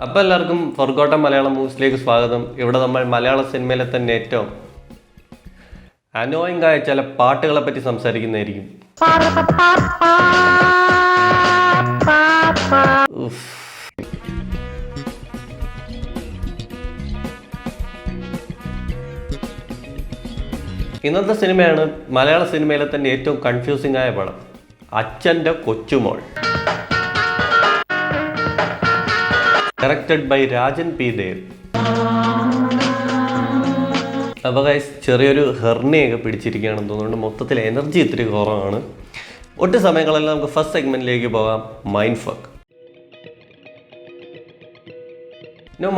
അപ്പോൾ എല്ലാവർക്കും ഫോർഗോട്ടൻ മലയാളം മൂവീസിലേക്ക് സ്വാഗതം. ഇവിടെ നമ്മൾ മലയാള സിനിമയിലെ തന്നെ ഏറ്റവും അനോയിങ് ആയ ചില പാട്ടുകളെ പറ്റി സംസാരിക്കുന്നതായിരിക്കും. ഇന്നത്തെ സിനിമയാണ് മലയാള സിനിമയിലെ തന്നെ ഏറ്റവും കൺഫ്യൂസിംഗ് ആയ പടം, അച്ഛൻ്റെ കൊച്ചുമോൾ. Directed by Rajan P Dev. അപ്പോൾ ഗൈസ് ചെറിയൊരു ഹെർണിയൊക്കെ പിടിച്ചിരിക്കുകയാണെന്ന് തോന്നുന്നുണ്ട്. മൊത്തത്തിൽ എനർജി ഇത്തിരി കുറവാണ്. ഒട്ടും സമയങ്ങളെല്ലാം നമുക്ക് ഫസ്റ്റ് സെഗ്മെന്റിലേക്ക് പോകാം. Mind fuck.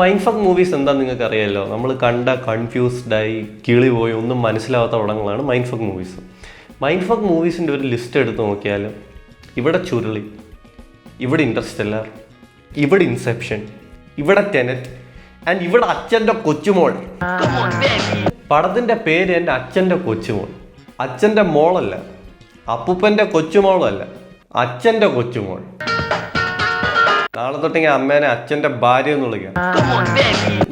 Mind fuck movies എന്താണെന്ന് നിങ്ങൾക്ക് അറിയാമല്ലോ. നമ്മൾ കണ്ട കൺഫ്യൂസ്ഡായി കിളി പോയി ഒന്നും മനസ്സിലാവാത്ത പടങ്ങളാണ് mind fuck movies. Mind fuck മൂവീസിൻ്റെ ഒരു ലിസ്റ്റ് എടുത്ത് നോക്കിയാൽ ഇവിടെ ചുരുളി, ഇവിടെ ഇൻട്രസ്റ്റെല്ലർ, ഇവിടെ ഇൻസെപ്ഷൻ, ഇവിടെ ടെനറ്റ് ആൻഡ് ഇവിടെ അച്ഛൻ്റെ കൊച്ചുമോൾ. പടത്തിൻ്റെ പേര് എൻ്റെ അച്ഛൻ്റെ കൊച്ചുമോൾ. അച്ഛൻ്റെ മോളല്ല, അപ്പൂപ്പൻ്റെ കൊച്ചുമോളല്ല, അച്ഛൻ്റെ കൊച്ചുമോൾ. നാളെ തൊട്ടെങ്കിൽ അമ്മേനെ അച്ഛൻ്റെ ഭാര്യ എന്ന് വിളിക്കാം.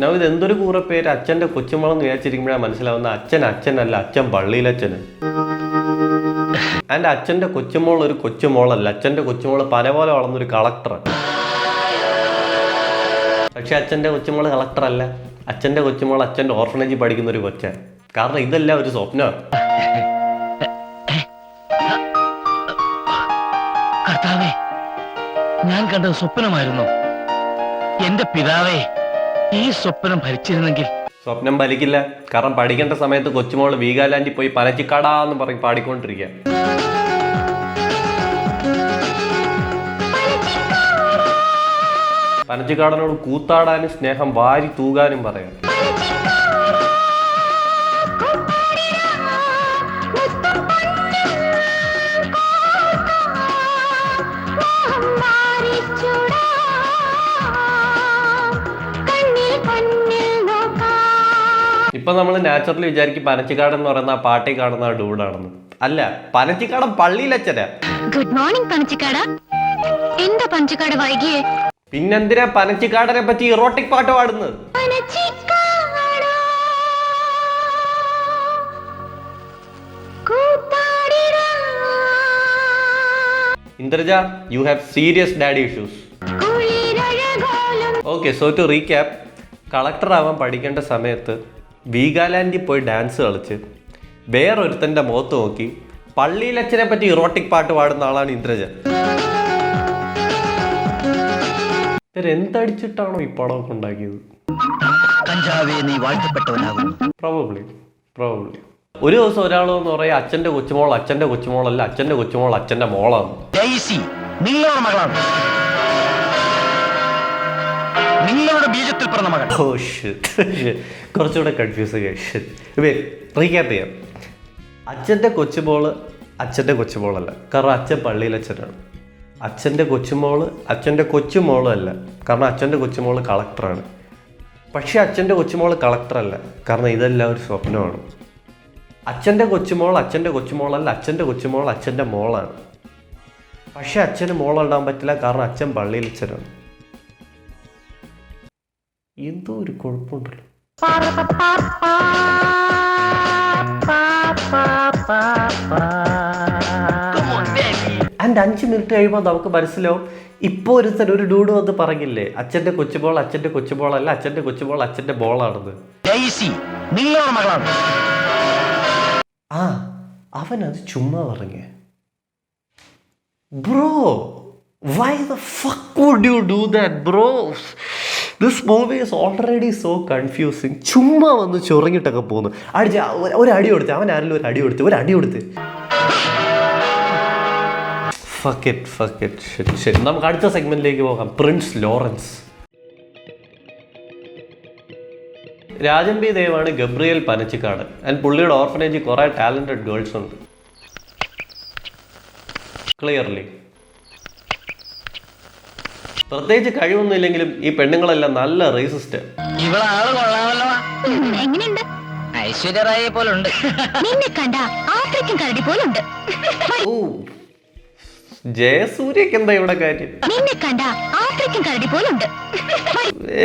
ഞാൻ ഇത് എന്തൊരു കൂറ പേര് അച്ഛൻ്റെ കൊച്ചുമോളെന്ന് വിചാരിച്ചിരിക്കുമ്പോഴാണ് മനസ്സിലാവുന്ന അച്ഛനല്ല, അച്ഛൻ പള്ളിയിലച്ഛന്. ആൻഡ് അച്ഛൻ്റെ കൊച്ചുമോൾ ഒരു കൊച്ചുമോളല്ല, അച്ഛൻ്റെ കൊച്ചുമോൾ പന പോലെ വളർന്നൊരു കളക്ടറാണ്. പക്ഷെ അച്ഛൻ്റെ കൊച്ചുമോൾ കളക്ടറല്ല, അച്ഛൻ്റെ കൊച്ചുമോൾ അച്ഛൻ്റെ ഓർഫനേജിൽ പഠിക്കുന്ന ഒരു കൊച്ചാണ്. കാരണം ഇതെല്ലാം ഒരു സ്വപ്നമാണ്. കർത്താവേ, ഞാൻ കണ്ടത് സ്വപ്നമായിരുന്നു. എന്റെ പിതാവേ, ഈ സ്വപ്നം ഭരിച്ചിരുന്നെങ്കിൽ. സ്വപ്നം ഫലിക്കില്ല. കാരണം പഠിക്കേണ്ട സമയത്ത് കൊച്ചുമോൾ വീഗാലാൻഡിൽ പോയി പനച്ചിക്കടാന്ന് പറയും പാടിക്കൊണ്ടിരിക്കുക. പനച്ചിക്കാടനോട് കൂത്താടാനും സ്നേഹം വാരി തൂകാനും പറയാം. ഇപ്പൊ നമ്മൾ നാച്ചുറലി വിചാരിക്കും പനച്ചിക്കാടൻ എന്ന് പറയുന്ന ആ പാട്ടി കാണുന്ന ഡൂഡാണെന്ന്. അല്ല, പനച്ചിക്കാടൻ പള്ളിയിലച്ഛനാ. Good morning പനച്ചിക്കാട. എന്താ പനച്ചിക്കാട വൈകിയേ? പിന്നെന്തിനാ പനച്ചിക്കാടനെ പറ്റി ഇറോട്ടിക് പാട്ട് പാടുന്നത്? Indraja, you have serious daddy issues. Okay, so to recap, collector ആവാൻ പഠിക്കേണ്ട സമയത്ത് വീഗാലാൻഡിൽ പോയി ഡാൻസ് കളിച്ച് വേറൊരുത്തൻ്റെ മുഖത്ത് നോക്കി പള്ളിയിലച്ഛനെ പറ്റി ഇറോട്ടിക് പാട്ട് പാടുന്ന ആളാണ് ഇന്ദ്രജ. എന്തടിച്ചിട്ടാണോ ഈ പടമൊക്കെ ഉണ്ടാക്കിയത്? പ്രോബബ്ലി. ഒരു ദിവസം ഒരാളെന്ന് പറയാ അച്ഛൻ്റെ കൊച്ചുമോൾ അച്ഛൻ്റെ കൊച്ചുമോളല്ല, അച്ഛൻ്റെ കൊച്ചുമോൾ അച്ഛൻ്റെ മോളാണ്. നിങ്ങളുടെ ബീജത്തിൽ പിറന്ന മകൻ. കുറച്ചുകൂടെ കൺഫ്യൂസിങ്. റീക്യാപ്പ് ചെയ്യാം. അച്ഛൻ്റെ കൊച്ചുമോള് അച്ഛൻ്റെ കൊച്ചുമോളല്ല, കാരണം അച്ഛൻ പള്ളിയിലച്ഛനാണ്. അച്ഛൻ്റെ കൊച്ചുമോള് അച്ഛൻ്റെ കൊച്ചുമോളും അല്ല, കാരണം അച്ഛൻ്റെ കൊച്ചുമോള് കളക്ടറാണ്. പക്ഷെ അച്ഛൻ്റെ കൊച്ചുമോള് കളക്ടറല്ല, കാരണം ഇതെല്ലാം ഒരു സ്വപ്നമാണ്. അച്ഛൻ്റെ കൊച്ചുമോൾ അച്ഛൻ്റെ കൊച്ചുമോളല്ല, അച്ഛൻ്റെ കൊച്ചുമോൾ അച്ഛൻ്റെ മോളാണ്. പക്ഷെ അച്ഛന് മോളുണ്ടാകാൻ പറ്റില്ല, കാരണം അച്ഛൻ പള്ളിയിലച്ഛനാണ്. എന്തോ ഒരു കുഴപ്പമുണ്ടല്ലോ. ആൻഡ് 5 മിനിറ്റ് കഴിയുമ്പോൾ നമുക്ക് മനസ്സിലാവും ഇപ്പോൾ ഒരു ഡൂഡ് വന്ന് പറഞ്ഞില്ലേ അച്ഛൻ്റെ കൊച്ചുമോൾ അച്ഛൻ്റെ കൊച്ചുമോളല്ല, അച്ഛൻ്റെ കൊച്ചുമോൾ അച്ഛൻ്റെ ബോളാണെന്ന്. ആ, അവനത് ചുമ്മാ പറഞ്ഞേ. Bro, why the fuck would you do that, bro? This movie is already so confusing. ചുമ്മാ വന്ന് ചൊറങ്ങിട്ടൊക്കെ പോകുന്നു. ഒരു അടി കൊടുത്ത് അവൻ ആരെങ്കിലും ഒരു അടി കൊടുത്ത് fuck it. ശരി, നമുക്ക് അടുത്ത സെഗ്മെന്റിലേക്ക് പോകാം. Prince Lawrence. രാജൻ പി ദേവാണ് ഗബ്രിയേൽ പനച്ചിക്കാട്. ആൻഡ് പുള്ളിയുടെ ഓർഫനേജിൽ കുറേ ടാലന്റഡ് ഗേൾസ് ഉണ്ട്. ക്ലിയർലി പ്രത്യേകിച്ച് കഴിവൊന്നുമില്ലെങ്കിലും ഈ പെണ്ണുങ്ങളെല്ലാം നല്ല റേസിസ്റ്റ്. ഐശ്വര്യറായെ പോലുണ്ട്. ജയസൂര്യക്ക് എന്താ ഇവിടെ കാര്യം? നിന്നെ കണ്ട അത്രയ്ക്കും കരടി പോലുണ്ട്.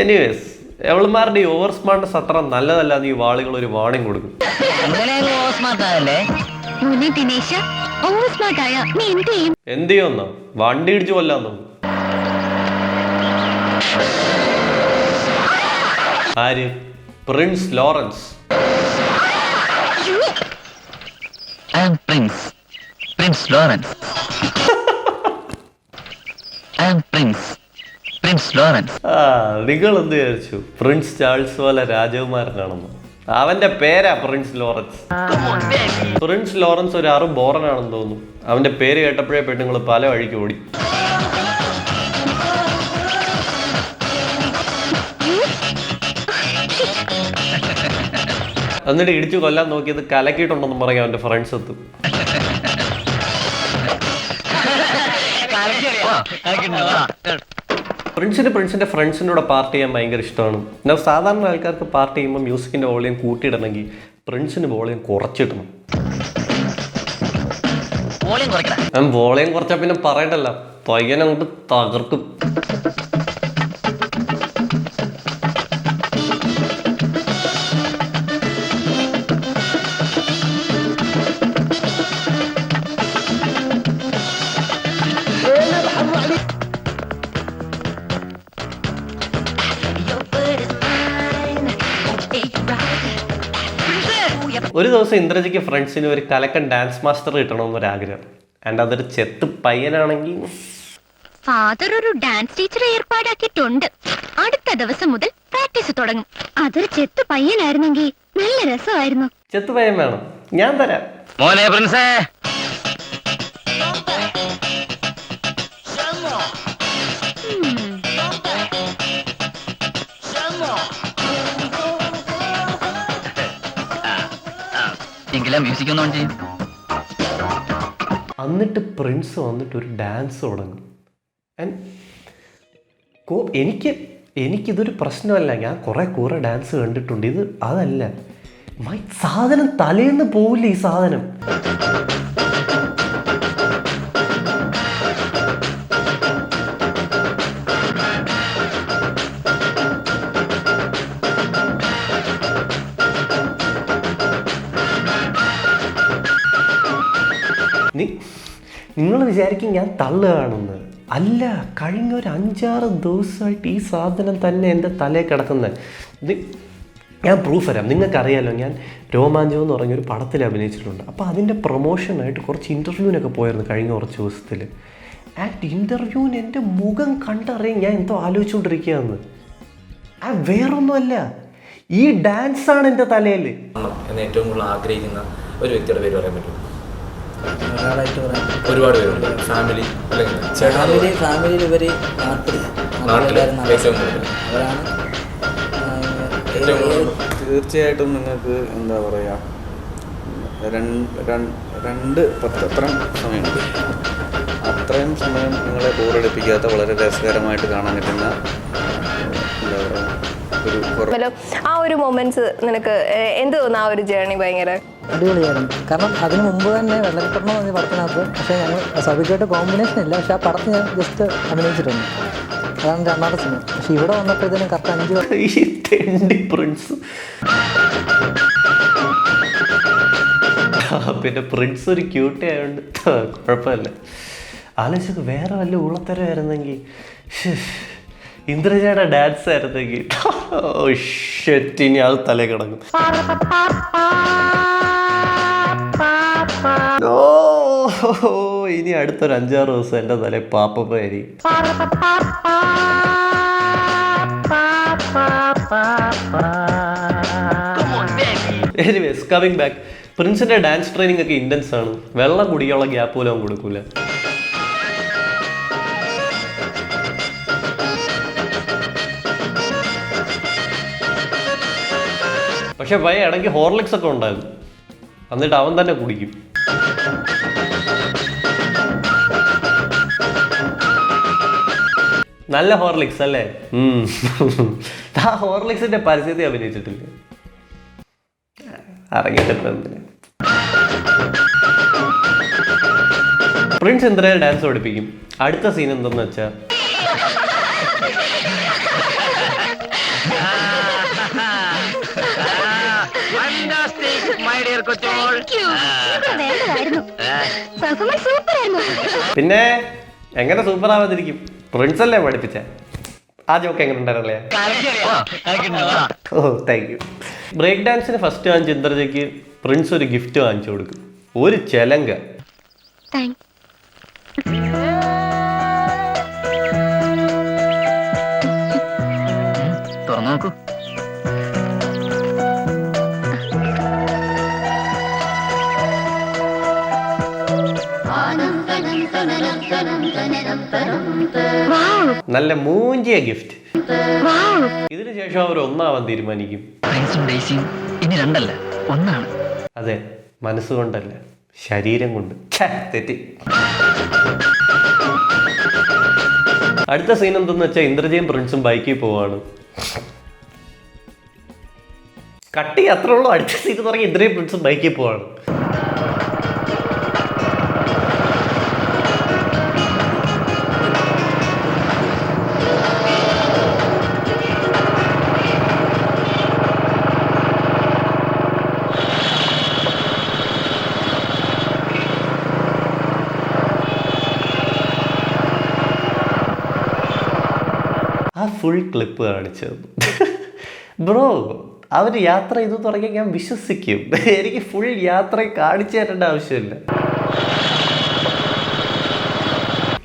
എനിവേസ് എവളുമാരുടെ ഈ ഓവർ സ്മാർട്ട്നെസ് അത്ര നല്ലതല്ല. ഈ വാളുകൾ ഒരു വാണിംഗ് കൊടുക്കും. ദിനേശ ഓവർ സ്മാർട്ട് ആയ നീ എന്ത് ചെയ്യും? എന്ത് ചെയ്യുമെന്നോ? വണ്ടി ഇടിച്ചു കൊല്ലാന്നോ? ആര്? Prince Lawrence. Prince Lawrence. Prince Lawrence. നിങ്ങൾ എന്ത് വിചാരിച്ചു പ്രിൻസ് ചാൾസ് പോലെ രാജകുമാരനാണെന്ന്? അവന്റെ പേരാ പ്രിൻസ് ലോറൻസ്. പ്രിൻസ് ലോറൻസ് ഒരു അറു ബോറനാണെന്ന് തോന്നുന്നു. അവന്റെ പേര് കേട്ടപ്പോഴേ പെണ്ണുങ്ങൾ പല വഴിക്ക് ഓടി. എന്നിട്ട് ഇടിച്ചു കൊല്ലാൻ നോക്കിയത് കലക്കിയിട്ടുണ്ടെന്ന് പറയാം അവന്റെ ഫ്രണ്ട്സ് എത്തും. പ്രിൻസിന്റെ ഫ്രണ്ട്സിൻ്റെ പാർട്ടി ചെയ്യാൻ ഭയങ്കര ഇഷ്ടമാണ്. എന്നാൽ സാധാരണ ആൾക്കാർക്ക് പാർട്ടി ചെയ്യുമ്പോൾ മ്യൂസിക്കിന്റെ വോളിയം കൂട്ടിയിടണമെങ്കിൽ പ്രിൻസിന് വോളിയം കുറച്ചിടണം. വോളിയം കുറച്ചാൽ പിന്നെ പറയട്ടല്ല, പയ്യനങ്ങോട്ട് തകർക്കും. ഒരു ദിവസം ഇന്ദ്രജയ്ക്ക് ഫ്രണ്ട്സിന് ഒരു കലക്കൻ ഡാൻസ് മാസ്റ്റർ കിട്ടണമെന്നൊരാഗ്രഹം. ആൻഡ് അതൊരു ചെത്ത് പയ്യനാണെങ്കിൽ ഫാദർ ഒരു ഡാൻസ് ടീച്ചറെ ഏർപ്പാടാക്കിയിട്ടുണ്ട്. അടുത്ത ദിവസം മുതൽ പ്രാക്ടീസ് തുടങ്ങും. അതൊരു ചെത്ത് പയ്യനായിരുന്നെങ്കിൽ നല്ല രസമായിരുന്നു. ചെത്ത് പയ്യൻ വേണം, ഞാൻ തരാം. മോനെ പ്രിൻസേ, മ്യൂസിക് ഒന്നും ചെയ്യും. എന്നിട്ട് പ്രിൻസ് വന്നിട്ട് ഒരു ഡാൻസ് തുടങ്ങും. എനിക്കിതൊരു പ്രശ്നമല്ല, ഞാൻ കുറെ ഡാൻസ് കണ്ടിട്ടുണ്ട്. ഇത് അതല്ല, സാധനം തലേന്ന് പോവില്ല ഈ സാധനം. നിങ്ങൾ വിചാരിക്കും ഞാൻ തള്ളുകയാണെന്ന്. അല്ല, കഴിഞ്ഞ ഒരു 5-6 ദിവസമായിട്ട് ഈ സാധനം തന്നെ എൻ്റെ തലയിൽ കിടക്കുന്നത്. ഞാൻ പ്രൂഫ് തരാം. നിങ്ങൾക്കറിയാലോ, ഞാൻ രോമാഞ്ചം എന്ന് പറഞ്ഞൊരു പടത്തിൽ അഭിനയിച്ചിട്ടുണ്ട്. അപ്പോൾ അതിൻ്റെ പ്രൊമോഷനായിട്ട് കുറച്ച് ഇൻ്റർവ്യൂവിനൊക്കെ പോയിരുന്നു കഴിഞ്ഞ കുറച്ച് ദിവസത്തിൽ. ആൻഡ് ഇൻ്റർവ്യൂവിന് എൻ്റെ മുഖം കണ്ടറിയാൻ ഞാൻ എന്തോ ആലോചിച്ചുകൊണ്ടിരിക്കുകയെന്ന്. വേറൊന്നുമല്ല, ഈ ഡാൻസാണ് എൻ്റെ തലയിൽ. എന്ന് ഏറ്റവും കൂടുതൽ ആഗ്രഹിക്കുന്ന ഒരു വ്യക്തിയുടെ പേര് പറയാൻ പറ്റും? ഒരുപാട് പേരുണ്ട്. ഫാമിലിയിൽ ഇവർ തീർച്ചയായിട്ടും നിങ്ങൾക്ക് എന്താ പറയുക, 2 10 അത്രയും സമയമുണ്ട്. അത്രയും സമയം നിങ്ങളെ ബോറടിപ്പിക്കാത്ത വളരെ രസകരമായിട്ട് കാണാൻ പറ്റുന്ന എന്താ പറയുക ആ ഒരു മൊമെന്റ്സ് നിനക്ക് എന്ത് തോന്നുന്നു? ആ ഒരു ജേർണി ഭയങ്കര അടിപൊളിയായിരുന്നു. കാരണം അതിന് മുമ്പ് തന്നെ വെള്ളരിപ്പട്ടണം എന്ന പടത്തിനകത്ത്, പക്ഷേ ഞങ്ങൾ സബിക്കായിട്ട് കോമ്പിനേഷൻ ഇല്ല, പക്ഷേ ആ പടത്തിൽ ഞാൻ ജസ്റ്റ് അഭിനയിച്ചിട്ടുണ്ട്. അതാണ് 2ാമത്തെ സിനിമ. പക്ഷെ ഇവിടെ വന്നപ്പോഴത്തേനും കറക്റ്റ് 5 പ്രിൻസ്. പിന്നെ പ്രിൻസ് ഒരു ക്യൂട്ടി ആയതുകൊണ്ട് കുഴപ്പമില്ല. ആലോചിച്ച് വേറെ വല്ല ഉള്ളത്തരമായിരുന്നെങ്കിൽ, ഇന്ദ്രജയുടെ ഡാൻസ് ആയിരുന്നെങ്കിൽ ഇനി അത് തലേ കിടക്കും. ഇനി അടുത്തൊരു 5-6 ദിവസം എൻ്റെ തലേ പാപ്പയായിരിക്കും. എനിവേസ് കമ്മിങ് ബാക്ക്, പ്രിൻസിന്റെ ഡാൻസ് ട്രെയിനിങ് ഒക്കെ ഇന്റൻസ് ആണ്. വെള്ളം കുടിക്കാനുള്ള ഗ്യാപ്പ് പോലും അവൻ കൊടുക്കൂല. പക്ഷെ പയ്യ ഇടയ്ക്ക് ഹോർലിക്സ് ഒക്കെ ഉണ്ടായിരുന്നു, എന്നിട്ട് അവൻ തന്നെ കുടിക്കും. നല്ല ഹോർലിക്സ് അല്ലേ? ആ ഹോർലിക്സിന്റെ പരസ്യത്തിൽ അഭിനയിച്ചിട്ടില്ല, ഇറങ്ങിയിട്ടില്ല. പ്രിൻസ് ഇന്ദ്രയെ ഡാൻസ് പഠിപ്പിക്കും. അടുത്ത സീൻ എന്തെന്ന് വെച്ചാൽ വേണ്ടതായിരുന്നു. പെർഫോമൻസ് സൂപ്പർ ആയിരുന്നു. പിന്നെ എങ്ങനെ സൂപ്പർ ആവാതിരിക്കും? പ്രിൻസ് അല്ലേ പഠിപ്പിച്ച ആ ജോക്ക് എങ്ങനെ ഉണ്ടായിരുന്നല്ലേ? ഓ താങ്ക് യു. ബ്രേക്ക് ഡാൻസിന് ഫസ്റ്റ് വാങ്ങിച്ച ഇന്ദ്രജയ്ക്ക് പ്രിൻസ് ഒരു ഗിഫ്റ്റ് വാങ്ങിച്ചു കൊടുക്കും, ഒരു ചെലങ്ക. തുറന്നു നോക്കൂ. നല്ല മൂഞ്ചിയ ഗിഫ്റ്റ്. ഇതിനു ശേഷം അവർ ഒന്നാവാൻ തീരുമാനിക്കും. പ്രിൻസും ഡെയ്സിയും ഇനി രണ്ടല്ല ഒന്നാണ്. അതെ, മനസ്സുകൊണ്ടല്ല, ശരീരം കൊണ്ട്. തെറ്റി. അടുത്ത സീൻ എന്തെന്ന് വെച്ചാൽ ഇന്ദ്രജയും പ്രിൻസും ബൈക്കിൽ പോവാണ്. കട്ടി അത്രേ ഉള്ളൂ. അടുത്ത സീൻ തുടങ്ങി ഇന്ദ്രയും പ്രിൻസും ബൈക്കിൽ പോവാണ്. ആ ഫുൾ ക്ലിപ്പ് കാണിച്ചത് ബ്രോ, അവർ യാത്ര ചെയ്തു തുടങ്ങി ഞാൻ വിശ്വസിക്കും. എനിക്ക് ഫുൾ യാത്ര കാണിച്ചു തരേണ്ട ആവശ്യമില്ല.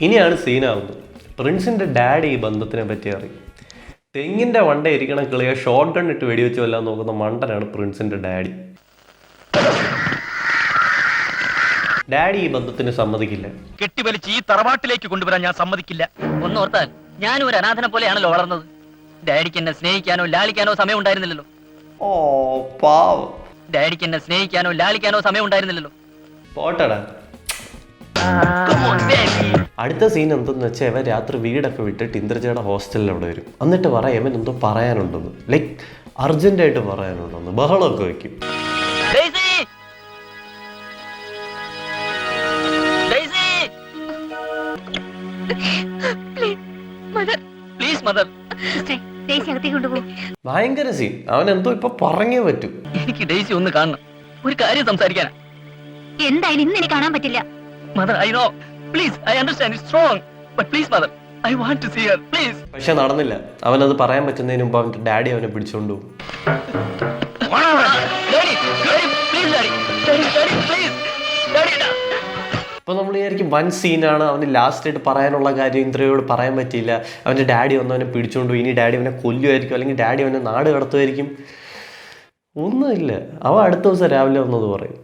ഇനിയാണ് സീനാവുന്നത്. പ്രിൻസിന്റെ ഡാഡി ഈ ബന്ധത്തിനെ പറ്റി അറിയും. തെങ്ങിന്റെ വണ്ട ഇരിക്കണ കിളിയെ ഷോർട്ട് ഗൺ ഇട്ട് വെടിവെച്ച് കൊല്ലാൻ നോക്കുന്ന മണ്ടനാണ് പ്രിൻസിന്റെ ഡാഡി. ഡാഡി ഈ ബന്ധത്തിന് സമ്മതിക്കില്ല. കെട്ടിവലിച്ച് ഈ തറവാട്ടിലേക്ക് കൊണ്ടുവരാൻ ഞാൻ സമ്മതിക്കില്ല. ഒന്നോർത്താൽ ഞാനും ഒരു അനാഥനെ പോലെയാണല്ലോ വളർന്നത്. ഡാഡിക്ക് എന്നെ സ്നേഹിക്കാനോ ലാളിക്കാനോ സമയം ഉണ്ടായിരുന്നില്ലല്ലോ. ഓ പാവം. ഡാഡിക്ക് എന്നെ സ്നേഹിക്കാനോ ലാളിക്കാനോ സമയം ഉണ്ടായിരുന്നില്ലല്ലോ. പോട്ടടാ. അടുത്ത സീൻ എന്തെന്ന് വെച്ചാൽ ഇവൻ രാത്രി വീടൊക്കെ വിട്ടിട്ട് ഇന്ദ്രജയുടെ ഹോസ്റ്റലിൽ അവിടെ വരും. എന്നിട്ട് പറയാം ഇവൻ എന്തോ പറയാനുണ്ടെന്ന്, ലൈക്ക് അർജന്റായിട്ട് പറയാനുണ്ടെന്ന്. ബഹളമൊക്കെ വയ്ക്കും. ഭയങ്കര സീൻ. അവൻ എന്തോ ഇപ്പൊ പറഞ്ഞേ പറ്റൂ. എനിക്ക് ഡെയ്സി ഒന്ന് കാണണം, ഒരു കാര്യം സംസാരിക്കാനാ. എന്തായാലും ഇന്ന് എനിക്ക് കാണാൻ പറ്റില്ല. Mother, I know, please, I understand, it's wrong, but please mother, I want to see her, please. പക്ഷെ നടന്നില്ല. അവനത് പറയാൻ പറ്റുന്നതിന് മുമ്പ് അവന്റെ ഡാഡി അവനെ പിടിച്ചോണ്ടു പോകും. അപ്പൊ നമ്മൾ വിചാരിക്കും വൻ സീനാണ്, അവന് ലാസ്റ്റ് ആയിട്ട് പറയാനുള്ള കാര്യം ഇന്ദ്രയോട് പറയാൻ പറ്റിയില്ല. അവന്റെ ഡാഡി വന്ന് അവനെ പിടിച്ചോണ്ടു. ഇനി ഡാഡി അവനെ കൊല്ലുമായിരിക്കും, അല്ലെങ്കിൽ ഡാഡി അവനെ നാട് കടത്തുമായിരിക്കും. ഒന്നുമില്ല. അവൻ അടുത്ത ദിവസം രാവിലെ വന്നത് പറയും.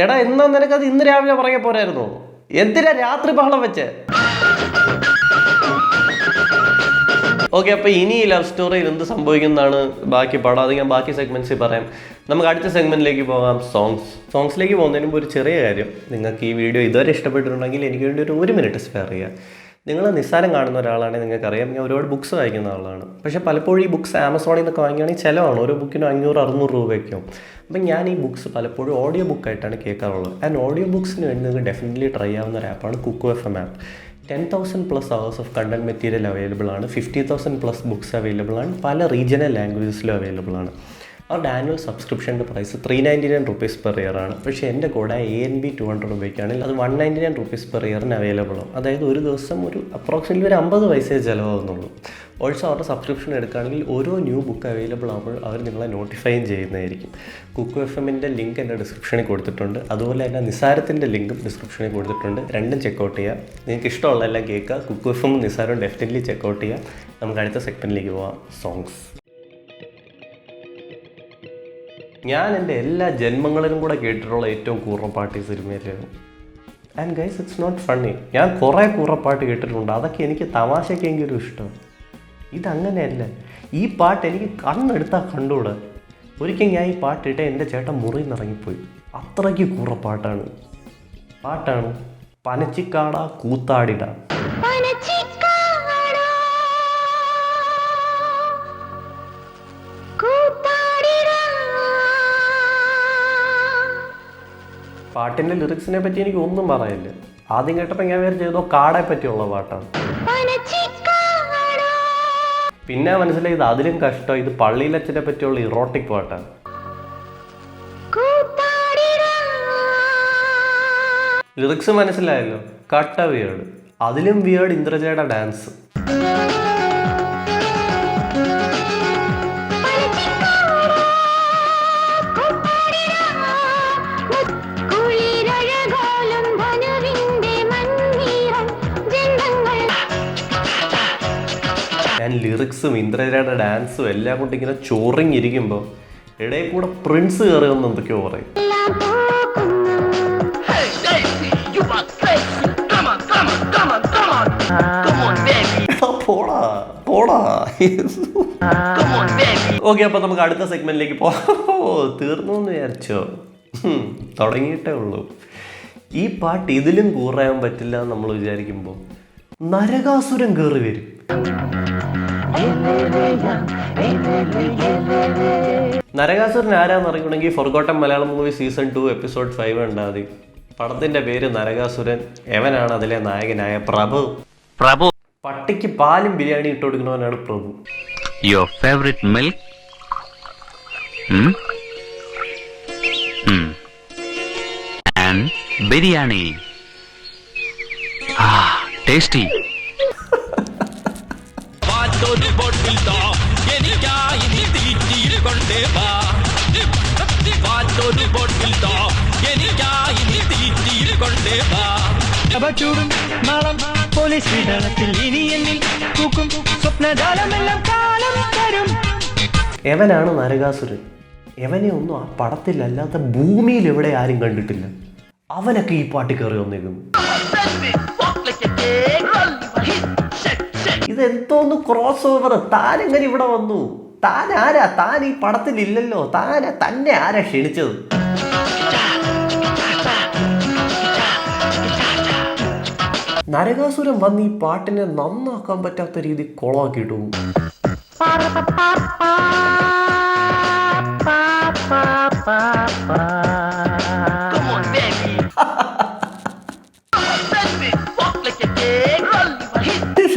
എടാ എന്നാ നിനക്കത് ഇന്ന് രാവിലെ പറയാൻ പോരായിരുന്നോ? എന്തിനാ രാത്രി ബഹളം വെച്ചേ? ഓക്കെ, അപ്പോൾ ഇനി ഈ ലവ് സ്റ്റോറിയിൽ എന്ത് സംഭവിക്കുന്നതാണ് ബാക്കി പടം. അത് ഞാൻ ബാക്കി സെഗ്മെന്റ്സിൽ പറയാം. നമുക്ക് അടുത്ത സെഗ്മെന്റിലേക്ക് പോകാം. സോങ്സിലേക്ക് പോകുന്നതിന് മുമ്പ് ഒരു ചെറിയ കാര്യം. നിങ്ങൾക്ക് ഈ വീഡിയോ ഇതുവരെ ഇഷ്ടപ്പെട്ടിട്ടുണ്ടെങ്കിൽ എനിക്ക് വേണ്ടി ഒരു മിനിറ്റ് സ്പെയർ ചെയ്യുക. നിങ്ങൾ നിസ്സാരം കാണുന്ന ഒരാളാണെങ്കിൽ നിങ്ങൾക്കറിയാം ഞാൻ ഒരുപാട് ബുക്സ് വായിക്കുന്ന ആളാണ്. പക്ഷേ പലപ്പോഴും ഈ ബുക്സ് ആമസോണിൽ നിന്നൊക്കെ വാങ്ങിക്കുകയാണെങ്കിൽ ചിലവാണ്. ഓരോ ബുക്കിനും 500-600 രൂപയ്ക്കും. അപ്പം ഞാൻ ഈ ബുക്സ് പലപ്പോഴും ഓഡിയോ ബുക്കായിട്ടാണ് കേൾക്കാറുള്ളത്. ആൻഡ് ഓഡിയോ ബുക്സിന് വേണ്ടി നിങ്ങൾക്ക് ഡെഫിനറ്റ്ലി ട്രൈ ആവുന്ന ഒരു ആപ്പാണ് Kuku FM app. 10,000+ hours of content material available ആണ്. 50,000+ ബുക്സ് അവൈലബിൾ ആണ്. പല റീജിയണൽ ലാംഗ്വേജസിലും അവൈലബിൾ ആണ്. അവരുടെ annual സബ്സ്ക്രിപ്ഷൻ്റെ price 399 rupees per year ആണ്. പക്ഷേ എൻ്റെ കൂടെ ANB 200 രൂപയ്ക്കാണെങ്കിൽ അത് 199 rupees per year അവൈലബിൾ ആണ്. അതായത് ഒരു ദിവസം ഒരു അപ്രോക്സിമറ്റ്ലി ഒരു 50 പൈസയെ ചിലവാകുന്നുള്ളൂ. ഓൾസോ അവരുടെ സബ്സ്ക്രിപ്ഷൻ എടുക്കുകയാണെങ്കിൽ ഓരോ ന്യൂ ബുക്ക് അവൈലബിൾ ആകുമ്പോൾ അവർ നിങ്ങളെ നോട്ടിഫൈയും ചെയ്യുന്നതായിരിക്കും. കുക്കു FMൻ്റെ ലിങ്ക് എൻ്റെ ഡിസ്ക്രിപ്ഷനിൽ കൊടുത്തിട്ടുണ്ട്. അതുപോലെ തന്നെ നിസാരത്തിൻ്റെ ലിങ്കും ഡിസ്ക്രിപ്ഷനിൽ കൊടുത്തിട്ടുണ്ട്. രണ്ടും ചെക്കൗട്ട് ചെയ്യുക. നിങ്ങൾക്ക് ഇഷ്ടമുള്ള എല്ലാം കേൾക്കുക. കുക്കു FM നിസാരവും ഡെഫിനറ്റ്ലി ചെക്കൗട്ട് ചെയ്യുക. നമുക്ക് അടുത്ത സെഗ്മെൻറ്റിലേക്ക് പോവാം. സോങ്സ്. ഞാൻ എൻ്റെ എല്ലാ ജന്മങ്ങളിലും കൂടെ കേട്ടിട്ടുള്ള ഏറ്റവും കൂറപ്പാട്ട് ഈ സിനിമയിലാണ്. And guys, it's not funny. ഞാൻ കുറേ കൂറപ്പാട്ട് കേട്ടിട്ടുണ്ട്. അതൊക്കെ എനിക്ക് തമാശക്കെങ്കിലും ഇഷ്ടം. ഇതങ്ങനെയല്ല. ഈ പാട്ട് എനിക്ക് കണ്ണെടുത്താൽ കണ്ടുകൂടാ. ഒരിക്കൽ ഞാൻ ഈ പാട്ടിട്ട് എൻ്റെ ചേട്ടൻ മുറിയിൽ നിന്ന് ഇറങ്ങിപ്പോയി. അത്രയ്ക്ക് കൂറപ്പാട്ടാണ്. പനച്ചിക്കാട കൂത്താടിട. പാട്ടിൻ്റെ ലിറിക്സിനെ പറ്റി എനിക്ക് ഒന്നും പറയില്ല. ആദ്യം കേട്ടപ്പോൾ ഞാൻ വിചാരിച്ചു ഏതോ കാടയെ പറ്റിയുള്ള പാട്ടാണ്. പിന്നെ മനസ്സിലായത് അതിലും കഷ്ടം, ഇത് പള്ളിയിലച്ഛനെ പറ്റിയുള്ള ഇറോട്ടിക് പാട്ടാണ്. ലിറിക്സ് മനസ്സിലായല്ലോ, കട്ട വിയേർഡ്. അതിലും വിയേർഡ് ഇന്ദ്രജയുടെ ഡാൻസ്. ഞാൻ ലിറിക്സും ഇന്ദ്രജയുടെ ഡാൻസും എല്ലാം കൊണ്ട് ഇങ്ങനെ ചോറിങ്ങിരിക്കുമ്പോൾ ഇടയിൽ കൂടെ പ്രിൻസ് കയറിയെന്ന് എന്തൊക്കെയോ പറയും. പോടാ പോടാ. ഓക്കെ, അപ്പൊ നമുക്ക് അടുത്ത സെഗ്മെന്റിലേക്ക് തീർന്നു എന്ന് വിചാരിച്ചോ? തുടങ്ങിയിട്ടേ ഉള്ളൂ. ഈ പാട്ട് ഇതിലും കൂറാൻ പറ്റില്ല എന്ന് നമ്മൾ വിചാരിക്കുമ്പോൾ നരകാസുരൻ കയറി വരും. നരകാസുരൻ ആരാന്ന് അറിയണമെങ്കിൽ forgotten Malayalam movie season 2 episode 5 കണ്ടാൽ മതി. പടത്തിന്റെ പേര് നരകാസുരൻ. എവനാണ് അതിലെ നായകനായ പ്രഭു. പട്ടിക്ക് പാലും ബിരിയാണി ഇട്ട് കൊടുക്കുന്നവനാണ് പ്രഭു. Your favorite milk? And biryani. Tasty. എവനാണ് Narakasuran. എവനെ ഒന്നും ആ പടത്തിലല്ലാത്ത ഭൂമിയിൽ എവിടെ ആരും കണ്ടിട്ടില്ല. അവനൊക്കെ ഈ പാട്ടിൽ കയറി വന്നേക്കുന്നു. ഇതെന്തോന്ന് ക്രോസ് ഓവർ! താൻ എങ്ങനെ ഇവിടെ വന്നു? താൻ ആരാ? താൻ ഈ പടത്തിലില്ലല്ലോ. തന്നെ ആരാ ക്ഷണിച്ചത്? നരകാസുരൻ വന്ന് ഈ പാട്ടിനെ നന്നാക്കാൻ പറ്റാത്ത രീതി കൊളാക്കിയിട്ടു.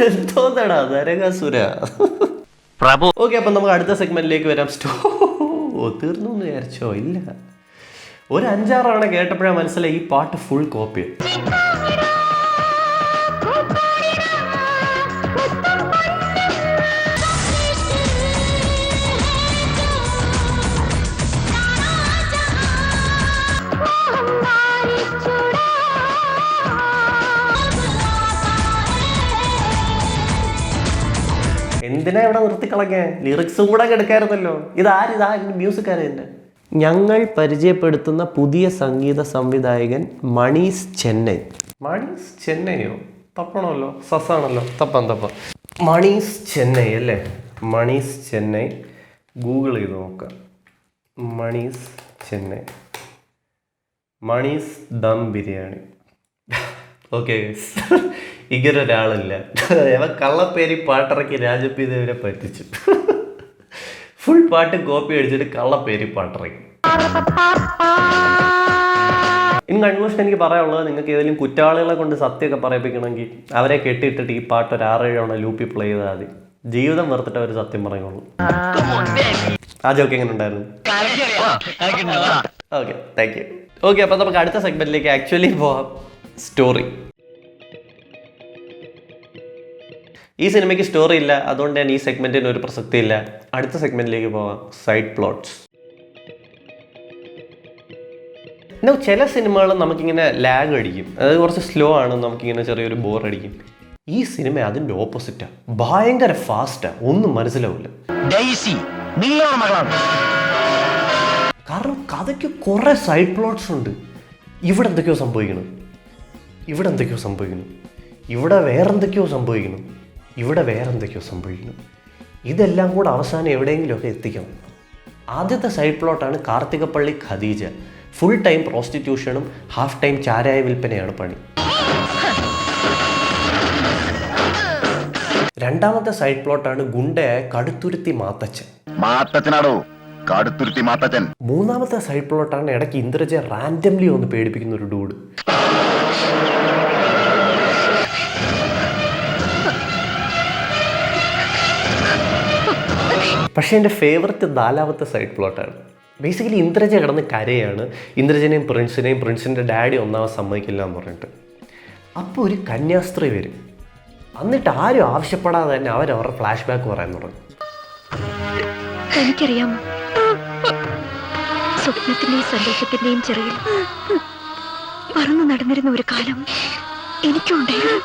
എന്തോന്നടാ നരകാസുര. ഓക്കെ, അപ്പൊ നമുക്ക് അടുത്ത സെഗ്മെന്റിലേക്ക് വരാം. തീർന്നു എന്ന് വിചാരിച്ചോ? ഇല്ല, ഒരു 5-6 തവണ കേട്ടപ്പോഴാണ് മനസ്സിലായി ഈ പാട്ട് ഫുൾ കോപ്പി. എന്തിനാ ഇവിടെ നിർത്തിക്കളഞ്ഞേ? ലിറിക്സും കൂടെ എടുക്കായിരുന്നല്ലോ. ഇതാ മ്യൂസിക് ആരതിൻ്റെ? ഞങ്ങൾ പരിചയപ്പെടുത്തുന്ന പുതിയ സംഗീത സംവിധായകൻ മണീസ് ചെന്നൈ. മണീസ് ചെന്നൈയോ? തപ്പണമല്ലോ, സസാണല്ലോ. തപ്പം മണീസ് ചെന്നൈ അല്ലേ? മണീസ് ചെന്നൈ ഗൂഗിൾ ചെയ്ത് നോക്കാം. മണീസ് ചെന്നൈ, മണീസ് ദം ബിരിയാണി. ഓക്കെ, ഇങ്ങനൊരാളില്ല. അവ കള്ളപ്പേരി പാട്ടിറക്കി രാജപ്പി ദേവിനെ പറ്റിച്ചു. ഫുൾ പാട്ട് കോപ്പി അടിച്ചിട്ട് കള്ളപ്പേരി പാട്ടിറക്കി. ഇൻ കൺക്ലൂഷൻ എനിക്ക് പറയാനുള്ളത്, നിങ്ങൾക്ക് ഏതെങ്കിലും കുറ്റവാളികളെ കൊണ്ട് സത്യമൊക്കെ പറയിപ്പിക്കണമെങ്കിൽ അവരെ കെട്ടിയിട്ടിട്ട് ഈ പാട്ട് ഒരു 6-7 തവണ ലൂപ്പിൽ പ്ലേ ചെയ്താൽ മതി. ജീവിതം വെറുത്തിട്ട് അവർ സത്യം പറയുള്ളൂ. ആ ജോക്ക് എങ്ങനെ ഉണ്ടായിരുന്നു? Okay, thank you. ഓക്കെ, അപ്പം നമുക്ക് അടുത്ത സെഗ്മെന്റിലേക്ക് ആക്ച്വലി പോവാം. സ്റ്റോറി. ഈ സിനിമയ്ക്ക് സ്റ്റോറി ഇല്ല, അതുകൊണ്ട് തന്നെ ഈ സെഗ്മെന്റിന് ഒരു പ്രസക്തി ഇല്ല. അടുത്ത സെഗ്മെന്റിലേക്ക് പോവാം. Side plots. ചില സിനിമകൾ നമുക്കിങ്ങനെ ലാഗ് അടിക്കും, അതായത് കുറച്ച് സ്ലോ ആണ്, നമുക്കിങ്ങനെ ചെറിയൊരു ബോർ അടിക്കും. ഈ സിനിമ അതിൻ്റെ ഓപ്പോസിറ്റാണ്, ഭയങ്കര ഫാസ്റ്റാണ്, ഒന്നും മനസ്സിലാവില്ല. കാരണം കഥയ്ക്ക് കുറേ സൈഡ് പ്ലോട്ട്സ് ഉണ്ട്. ഇവിടെ എന്തൊക്കെയോ സംഭവിക്കണം, ഇവിടെ എന്തൊക്കെയോ സംഭവിക്കണം, ഇവിടെ വേറെന്തൊക്കെയോ സംഭവിക്കണം, ഇവിടെ വേറെന്തൊക്കെയോ സംഭവിക്കണം. ഇതെല്ലാം കൂടെ അവസാനം എവിടെയെങ്കിലുമൊക്കെ എത്തിക്കണം. ആദ്യത്തെ സൈഡ് പ്ലോട്ടാണ് കാർത്തികപ്പള്ളി ഖദീജ. ഫുൾ ടൈം പ്രോസ്റ്റിറ്റ്യൂഷനും ഹാഫ് ടൈം ചാരായ വിൽപ്പനയാണ് പണി. രണ്ടാമത്തെ സൈഡ് പ്ലോട്ടാണ് ഗുണ്ടയായ കടുത്തുരുത്തി മാത്തച്ഛൻ. മാത്തച്ഛനാടോ കാടുത്തുരുത്തി മാത്തച്ഛൻ. മൂന്നാമത്തെ സൈഡ് പ്ലോട്ടാണ് ഇടയ്ക്ക് ഇന്ദ്രജയെ റാൻഡംലി ഒന്ന് പേടിപ്പിക്കുന്ന ഒരു ഡൂഡ്. പക്ഷേ എൻ്റെ ഫേവററ്റ് നാലാമത്തെ സൈഡ് പ്ലോട്ടാണ്. ബേസിക്കലി ഇന്ദ്രജ കിടന്ന് കരയാണ്. ഇന്ദ്രജനെയും പ്രിൻസിൻ്റെ ഡാഡി ഒന്നാമത് സമ്മതിക്കില്ല എന്ന് പറഞ്ഞിട്ട്. അപ്പോൾ ഒരു കന്യാസ്ത്രീ വരും. എന്നിട്ട് ആരും ആവശ്യപ്പെടാതെ തന്നെ അവരവരുടെ ഫ്ലാഷ് ബാക്ക് പറയാൻ തുടങ്ങും. എനിക്കറിയാമോ, സ്വപ്നത്തിന്റെയും സന്തോഷത്തിന്റെയും ചെറിയ പറന്നു നടന്നിരുന്ന ഒരു കാലം എനിക്കുണ്ടായിരുന്നു.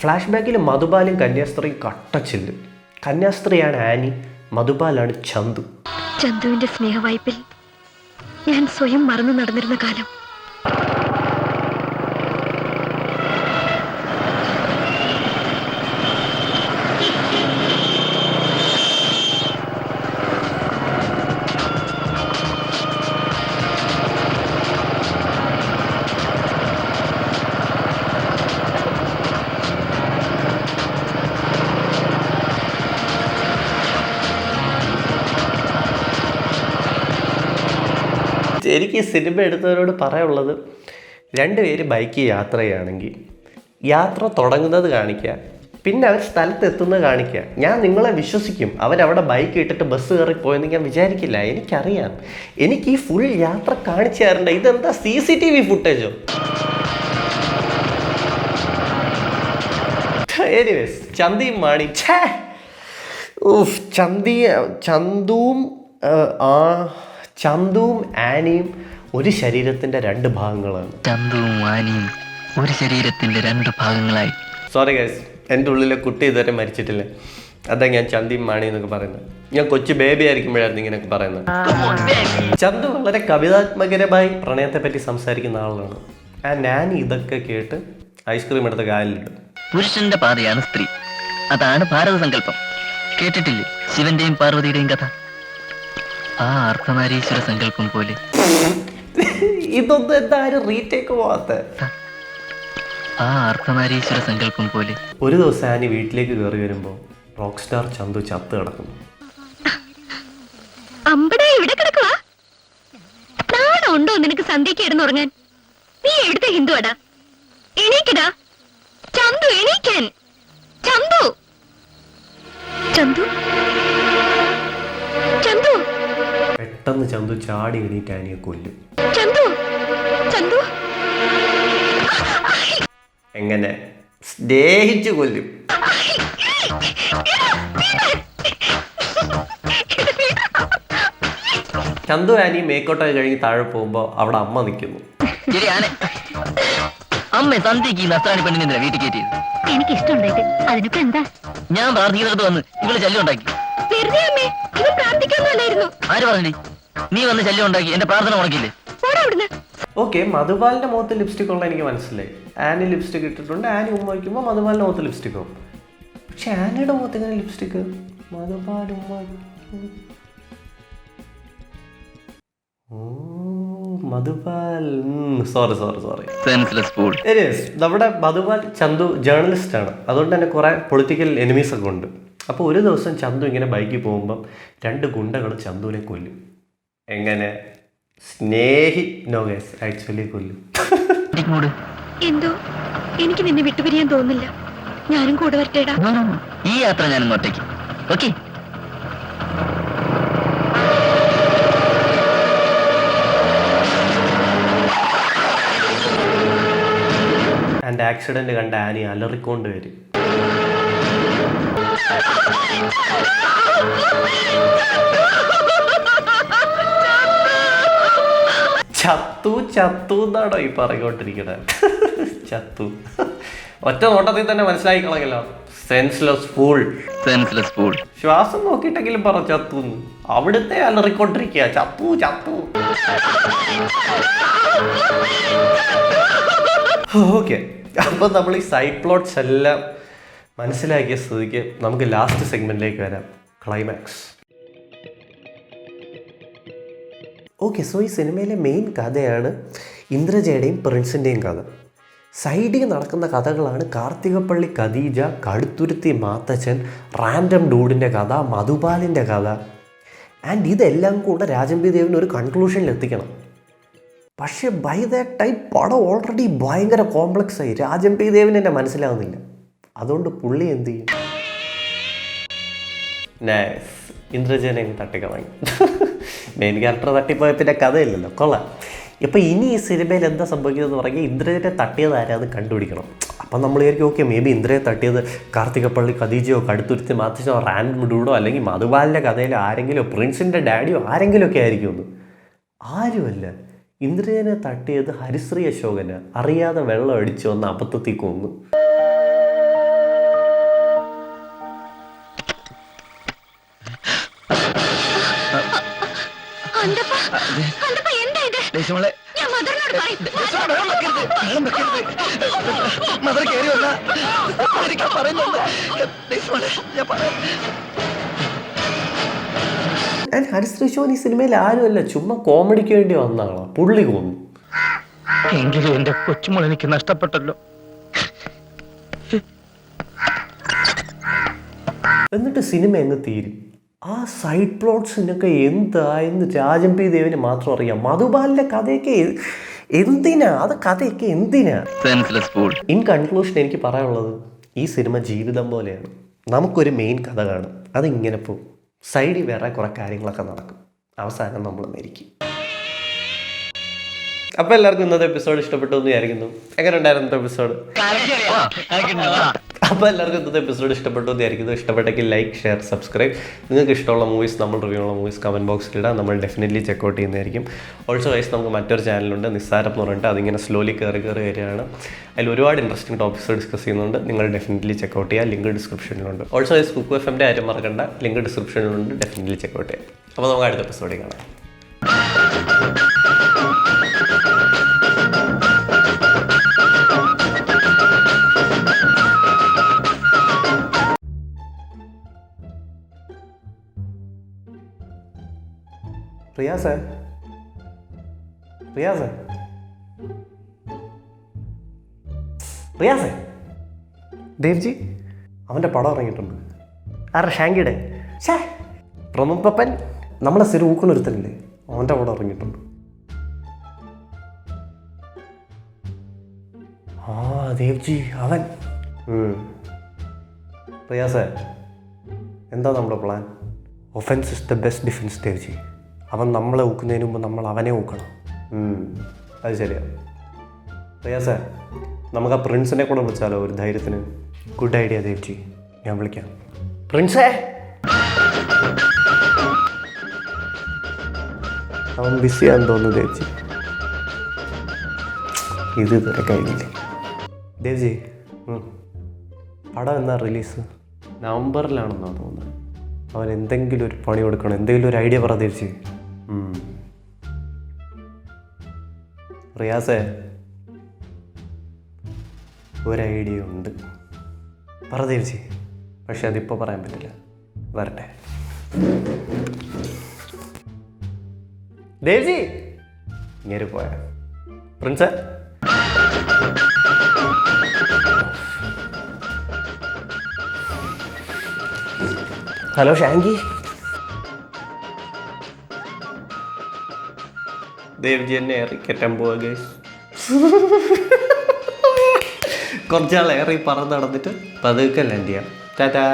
ഫ്ലാഷ് ബാക്കിൽ മധുബാലും കന്യാസ്ത്രീയും കട്ടച്ചില്ലും. കന്യാസ്ത്രീയാണ് ആനി, മധുബാലാണ് ചന്തു. ചന്തുവിന്റെ സ്നേഹവായ്പിൽ ഞാൻ സ്വയം മറന്നു നടന്നിരുന്ന കാലം. എനിക്ക് ഈ സിനിമ എടുത്തവരോട് പറയാനുള്ളത്, രണ്ടുപേര് ബൈക്ക് യാത്ര ചെയ്യുകയാണെങ്കിൽ യാത്ര തുടങ്ങുന്നത് കാണിക്കുക, പിന്നെ അവർ സ്ഥലത്തെത്തുന്നത് കാണിക്കുക. ഞാൻ നിങ്ങളെ വിശ്വസിക്കും. അവരവിടെ ബൈക്ക് ഇട്ടിട്ട് ബസ് കയറി പോയെന്ന് ഞാൻ വിചാരിക്കില്ല. എനിക്കറിയാം. എനിക്ക് ഈ ഫുൾ യാത്ര കാണിച്ചു തരണ്ട. ഇതെന്താ CCTV ഫുട്ടേജോ? എനിവേസ്, ചന്തിയും മാണി, ചന്തുവും ആനിയും ഒരു ശരീരത്തിൻ്റെ രണ്ട് ഭാഗങ്ങളാണ്. ചന്തുവും ആനിയും ഒരു ശരീരത്തിന്റെ രണ്ട് ഭാഗങ്ങളായി. സോറി ഗൈസ്, എൻ്റെ ഉള്ളിലെ കുട്ടി ഇതുവരെ മരിച്ചിട്ടില്ല. അതാ ഞാൻ ചന്തിയും മാണി എന്നൊക്കെ പറയുന്നത്. ഞാൻ കൊച്ചു ബേബി ആയിരിക്കുമ്പോഴായിരുന്നു ഇങ്ങനെയൊക്കെ പറയുന്നത്. ചന്തു വളരെ കവിതാത്മകരമായി പ്രണയത്തെ പറ്റി സംസാരിക്കുന്ന ആളാണ്. ആ നാനി ഇതൊക്കെ കേട്ട് ഐസ്ക്രീം എടുത്ത കാലിലിടും. പുരുഷന്റെ പാതയാണ് സ്ത്രീ. അതാണ് ഭാരത സങ്കല്പം. കേട്ടിട്ടില്ലേ ശിവന്റെയും പാർവതിയുടെയും കഥ? ആ അർദ്ധനാരീശ്വര സങ്കല്പം പോലെ. ഇതൊന്നും എന്തായാലും റീടേക്ക് പോവാത്ത. ആ അർദ്ധനാരീശ്വര സങ്കല്പം പോലെ. ഒരു ദിവസം ആനി വീട്ടിലേക്ക് കയറി വരുമ്പോൾ റോക്ക് സ്റ്റാർ ചന്തു ചത്ത് കിടക്കുന്നു. അമ്പടാ, ഇവിടെ കിടക്കുവാ. നാണുണ്ടോ നിനക്ക് സന്ധ്യക്ക് കിടന്നുറങ്ങാൻ? നീ എവിടുത്തെ ഹിന്ദുവാടാ? എണീക്കടാ ചന്തു, എണീക്കാൻ. ചന്തു, ചന്തു, ചന്തു. പെട്ടെന്ന് ചന്തു ചാടി എണീറ്റ് ആനിയെ കൊല്ലും. ചന്തു, ചന്തു. എങ്ങനെ? സ്നേഹിച്ചു കൊല്ലും. ചന്തു ആനി മേക്കോട്ടൊക്കെ കഴിഞ്ഞ് താഴെ പോകുമ്പോ അവിടെ അമ്മ നിൽക്കുന്നു. ശരിയാണ്. അമ്മ സന്ധ്യക്ക് ഈ നസ്രാണി പെണ്ണിനെ വീട്ടിൽ കയറ്റിയത് എനിക്ക് ഇഷ്ടമുണ്ടായിട്ട് അതിനൊക്കെ എന്താ? ഞാൻ പ്രാർത്ഥിക്കുന്നിടത്ത് വന്ന് ഇവള് ശല്യം ഉണ്ടാക്കി. വെറുതെ അമ്മേ, ഇത് പ്രാർത്ഥിക്കാന്നല്ലായിരുന്നു. ആര് പറഞ്ഞേ? നീ വന്ന് ശല്യം ഉണ്ടാക്കി എന്റെ പ്രാർത്ഥന മുടക്കില്ലേ? ഓക്കെ, മധുബാലിന്റെ മുഖത്ത് ലിപ്സ്റ്റിക് ഉള്ള എനിക്ക് മനസ്സിലായി. ആനി ലിപ്സ്റ്റിക് ഇട്ടിട്ടുണ്ട്. ആനി ഉമ്മ വയ്ക്കുമ്പോൾ മധുബാലിന്റെ മുഖത്ത് ലിപ്സ്റ്റിക് ആവും. പക്ഷെ ആനിയുടെ മുഖത്ത് ഇങ്ങനെ ലിപ്സ്റ്റിക് മധുബാൽ ഉമ്മ മധുബാൽ. സോറി. നമ്മുടെ മധുബാൽ ചന്തു ജേർണലിസ്റ്റ് ആണ്. അതുകൊണ്ട് തന്നെ കുറെ പൊളിറ്റിക്കൽ എനിമീസ് ഒക്കെ ഉണ്ട്. അപ്പോൾ ഒരു ദിവസം ചന്തു ഇങ്ങനെ ബൈക്കിൽ പോകുമ്പം രണ്ട് ഗുണ്ടകൾ ചന്തുവിനെ കൊല്ലും. എങ്ങനെ? ആക്ച്വലി കൊല്ലും. എന്തോ എനിക്ക് നിന്നെ വിട്ടുപിരിയാൻ തോന്നില്ല. ഞാനും കൂടെ വരട്ടേടാ. ഈ യാത്ര ഞാനും ഒറ്റയ്ക്ക്. ഓക്കെ. ആൻഡ് ആക്സിഡന്റ് കണ്ട ആനി അലറിക്കൊണ്ട് വരും. ചത്തു എന്നാണോ ഈ പറഞ്ഞുകൊണ്ടിരിക്കുന്നത്? ചത്തു ഒറ്റ നോട്ടത്തിൽ തന്നെ മനസ്സിലാക്കിക്കളഞ്ഞല്ലോ. Senseless fool. ശ്വാസം നോക്കിയിട്ടെങ്കിലും പറ ചത്തു. അവിടുത്തെ അലറിക്കൊണ്ടിരിക്കുക ചത്തു. ഓക്കെ, അപ്പം നമ്മൾ ഈ സൈഡ് പ്ലോട്ട്സ് എല്ലാം മനസ്സിലാക്കിയ സ്ഥിതിക്ക് നമുക്ക് ലാസ്റ്റ് സെഗ്മെന്റിലേക്ക് വരാം, ക്ലൈമാക്സ്. ഓക്കെ, സോ ഈ സിനിമയിലെ മെയിൻ കഥയാണ് ഇന്ദ്രജയുടെയും പ്രിൻസിൻ്റെയും കഥ. സൈഡിൽ നടക്കുന്ന കഥകളാണ് കാർത്തികപ്പള്ളി ഖദീജ, കടുത്തുരുത്തി മാത്തച്ഛൻ, റാൻഡം ഡൂഡിൻ്റെ കഥ, മധുബാലിൻ്റെ കഥ. ആൻഡ് ഇതെല്ലാം കൂടെ രാജൻ പി ദേവിന് ഒരു കൺക്ലൂഷനിൽ എത്തിക്കണം. പക്ഷേ ബൈ ദാറ്റ് ടൈം പടം ഓൾറെഡി ഭയങ്കര കോംപ്ലക്സ് ആയി. രാജൻ പി ദേവിന് എന്നെ മനസ്സിലാവുന്നില്ല. അതുകൊണ്ട് പുള്ളി എന്ത് ചെയ്യും? നൈസ്, ഇന്ദ്രജനെ തട്ടിക്കളഞ്ഞു. മെയിൻ ക്യാരക്ടർ തട്ടിപ്പോയ പിന്നെ കഥയില്ലല്ലോ, കൊള്ളാം. ഇപ്പം ഇനി ഈ സിനിമയിൽ എന്താ സംഭവിക്കുന്നതെന്ന് പറഞ്ഞാൽ ഇന്ദ്രജനെ തട്ടിയത് ആരാന്ന് കണ്ടുപിടിക്കണം. അപ്പം നമ്മൾ വിചാരിക്കും ഓക്കെ മേ ബി ഇന്ദ്രയെ തട്ടിയത് കാർത്തികപ്പള്ളി ഖദീജയോ കടുത്തുരുത്തി മാത്തിച്ചോ റാൻഡം ഡൂഡോ അല്ലെങ്കിൽ മധുബാലിൻ്റെ കഥയിലോ ആരെങ്കിലോ പ്രിൻസിൻ്റെ ഡാഡിയോ ആരെങ്കിലും ഒക്കെ ആയിരിക്കുമെന്ന്. ആരുമല്ല, ഇന്ദ്രജനെ തട്ടിയത് ഹരിശ്രീ അശോകന്. അറിയാതെ വെള്ളം അടിച്ചു വന്ന് അബദ്ധത്തിൽ കൊന്നു. ഹരിശ്രീ അശോകൻ ഈ സിനിമയിൽ ആരുമല്ല, ചുമ്മാ കോമഡിക്ക് വേണ്ടി വന്നാളാ. പുള്ളി കൊന്നു. എങ്കിലും എന്റെ കൊച്ചുമോൾ എനിക്ക് നഷ്ടപ്പെട്ടല്ലോ. എന്നിട്ട് സിനിമ എങ്ങ് തീരും. ആ സൈഡ് പ്ലോട്ട്സിനൊക്കെ എന്തായെന്ന് രാജൻ പി ദേവിന് മാത്രം അറിയാം. മധുബാലിന്റെ കഥയൊക്കെ എന്തിനാ, അത് കഥയൊക്കെ എന്തിനാ? ഇൻ കൺക്ലൂഷൻ എനിക്ക് പറയാനുള്ളത്, ഈ സിനിമ ജീവിതം പോലെയാണ്. നമുക്കൊരു മെയിൻ കഥ കാണും, അതിങ്ങനെ പോകും. സൈഡിൽ വേറെ കുറെ കാര്യങ്ങളൊക്കെ നടക്കും, അവസാനം നമ്മൾ മരിക്കും. അപ്പോൾ എല്ലാവർക്കും ഇന്നത്തെ എപ്പിസോഡ് ഇഷ്ടപ്പെട്ടു എന്ന് വിചാരിക്കുന്നു. എങ്ങനെ ഉണ്ടായിരുന്നു ഇന്നത്തെ എപ്പിസോഡ്? അപ്പോൾ എല്ലാവർക്കും ഇന്നത്തെ എപ്പിസോഡ് ഇഷ്ടപ്പെട്ടു എന്ന് വിചാരിക്കുന്നു. ഇഷ്ടപ്പെട്ടെങ്കിൽ ലൈക്ക്, ഷെയർ, സബ്സ്ക്രൈബ്. നിങ്ങൾക്ക് ഇഷ്ടമുള്ള മൂവീസ്, നമ്മൾ റിവ്യൂ ഉള്ള മൂവീസ് കമൻറ്റ് ബോക്സിലിടാം. നമ്മൾ ഡെഫിനറ്റ്ലി ചെക്കൗട്ട് ചെയ്യുന്നതായിരിക്കും. ഓൾസോ വൈസ് നമുക്ക് മറ്റൊരു ചാനലുണ്ട്, നിസ്സാരം എന്ന് പറഞ്ഞിട്ട്. അതിങ്ങനെ സ്ലോലി കയറി വരികയാണ്. അതിൽ ഒരുപാട് ഇൻട്രസ്റ്റിംഗ് ടോപ്പിക്സ് ഡിസ്കസ് ചെയ്യുന്നുണ്ട്. നിങ്ങൾ ഡെഫിനറ്റ്ലി ചെക്കൗട്ട് ചെയ്യുക. ലിങ്ക് ഡിസ്ക്രിപ്ഷനിലുണ്ട്. ഓൾസോ വൈസ് കുക്കു FM കാര്യം മറക്കണ്ട, ലിങ്ക് ഡിസ്ക്രിപ്ഷനിലുണ്ട്. ഡെഫിനറ്റ്ലി ചെക്കൗട്ട് ചെയ്യാം. അപ്പോൾ നമുക്ക് അടുത്ത എപ്പിസോഡിൽ കാണാം. റിയാസേ, റിയാസേ, റിയാസേ, ദേവ്ജി അവൻ്റെ പടം ഇറങ്ങിയിട്ടുണ്ട്. ആരുടെ? ഷാങ്കിയുടെ. പ്രമുപ്പൻ നമ്മളെ സ്ഥിരം ഊക്കണൊരുത്തനില്ലേ, അവൻ്റെ പടം ഇറങ്ങിയിട്ടുണ്ട്. ആ ദേവ്ജി അവൻ. റിയാസേ, എന്താ നമ്മുടെ plan? Offence is the best defence Devji. അവൻ നമ്മളെ ഊക്കുന്നതിന് മുമ്പ് നമ്മൾ അവനെ ഊക്കണം. അത് ശരിയാണ്. റിയാസേ, നമുക്ക് ആ പ്രിൻസിനെ കൂടെ വിളിച്ചാലോ ഒരു ധൈര്യത്തിന്? ഗുഡ് ഐഡിയ ദേവ്ജി, ഞാൻ വിളിക്കാം. പ്രിൻസേ, അവൻ ബിസിയാന്ന് തോന്നുന്നു ദേവ്ജി. ഇത് ഇതുവരെ കഴിഞ്ഞില്ലേ ദേവ്ജി? പടം എന്നാ റിലീസ്? നവംബറിലാണെന്നാണ് തോന്നുന്നത്. അവൻ എന്തെങ്കിലും ഒരു പണി കൊടുക്കണം, എന്തെങ്കിലും ഒരു ഐഡിയ പറ ദേവ്ജി. റിയാസേ, ഒരു ഐഡിയ ഉണ്ട്, പറ ദേവ്ജി. പക്ഷെ അതിപ്പോൾ പറയാൻ പറ്റില്ല, വരട്ടെ. ദേവ്ജി ഇങ്ങനെ പോയ പ്രിൻസേ. ഹലോ ഷാങ്കി. ദേവ്ജി എന്നെ ഏറിക്കറ്റാൻ പോവാ ഗൈസ്. കുറച്ചാൾ ഏറി പറന്ന് നടന്നിട്ട് പതുക്കെ ലാൻഡ് ചെയ്യാം. ടാറ്റാ.